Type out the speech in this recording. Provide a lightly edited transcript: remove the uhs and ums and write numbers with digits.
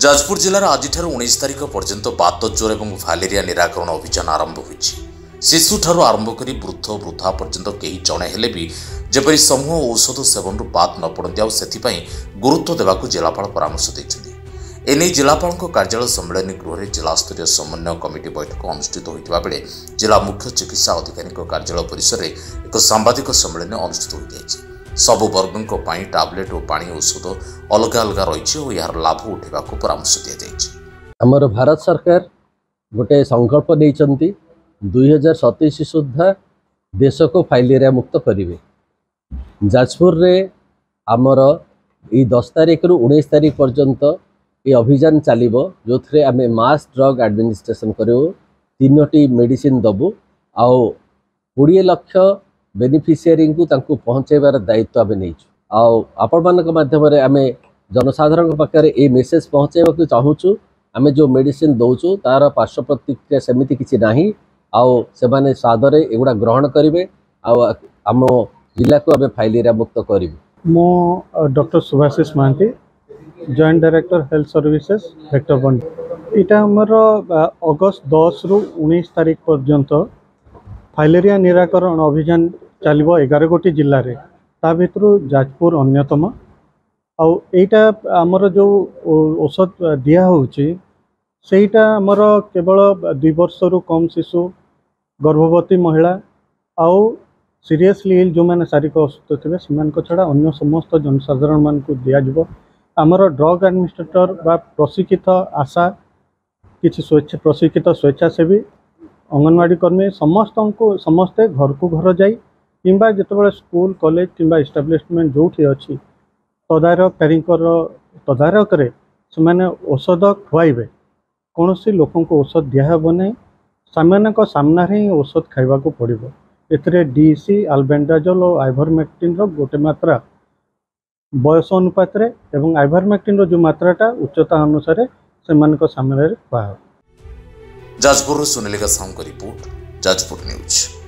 जाजपुर जिलार आज 19 तारिख पर्यंत बात ज्वर और फालेरिया निराकरण अभियान आरंभ होइछि। शिशु ठारू आरंभ करी वृद्ध वृद्धा पर्यंत कई जणे हेले भी जेपरी समूह औषध सेवन बात न पड़ती आउ गुरुत्व देवाक जिलापाल परामर्श देइछन्ति। एने जिलापाल कार्यालय सम्मेलन गृह जिला स्तरीय समन्वय कमिटी बैठक अनुष्ठित होता बेले जिला मुख्य चिकित्सा अधिकारी कार्यालय परिसर में एक सांबादिक सम्मेलन अनुष्ठित होती। सबु वर्गों टैबलेट और पानी औषध अलग अलग रही और यार लाभ उठा परामर्श दिया। भारत सरकार गोटे संकल्प नहीं 2027 सुधा देश को फाइलेरिया मुक्त करेंगे। जाजपुर रे आमर 10 तारिख रु 19 तारिख पर्यंत ये अभियान चलो जो थे आम मास ड्रग एडमिनिस्ट्रेशन करूँ 3टी मेडिसिन दबू आउ 20 लाख बेनिफिशियरी को पहुँचाइबार दायित्व आम नहीं आपण माध्यम आम जनसाधारण पाखे ये मेसेज पहुँचाइबा चाहूँ। आम जो मेडिसिन दौचु तार पार्श्व प्रतिक्रिया सेमती किसी ना आउ से स्वाद एगुड़ा ग्रहण करेंगे आम जिला को आम फाइलेरिया मुक्त करूँ। मो doctor Subhashish Mahanty joint director health services vector बंड इटा आमर अगस्त 10 रु 19 तारिख पर्यंत फाइलेरिया निराकरण अभियान चलो 11 गोटी जिले में ता भितर जाजपुर अन्यतम आईटा आमर जो औषध दिया होटा आमर केवल 2 वर्ष रु कम शिशु गर्भवती महिला आउ सीरियसली इल जो मैंने शारीरिक असुस्थ थे से छड़ा अन्य समस्त जनसाधारण मान को दिज्व। आमर ड्रग एडमिनिस्ट्रेटर बा प्रशिक्षित आशा किसी प्रशिक्षित स्वेच्छासेवी अंगनवाड़ी कर्मी समस्ते घर को घर जाई किंबा जितेबाला स्कूल कॉलेज किंबा इस्टाब्लिशमेंट जो अच्छी तदारककारींकर तदारक से औषध खुआइबे कौन सी लोक औषध दिहब नहीं सामान सामना ही औषध खाइबा को पड़ो। एथिरे डीसी अल्बेंडाजोल और आइवरमेक्टिन गोटे मात्रा बयस अनुपात एवं आइवरमेक्टिन जो मात्राटा उच्चता अनुसार से सामने खुआ। जाजपुर सुनील का रिपोर्ट जाजपुर न्यूज।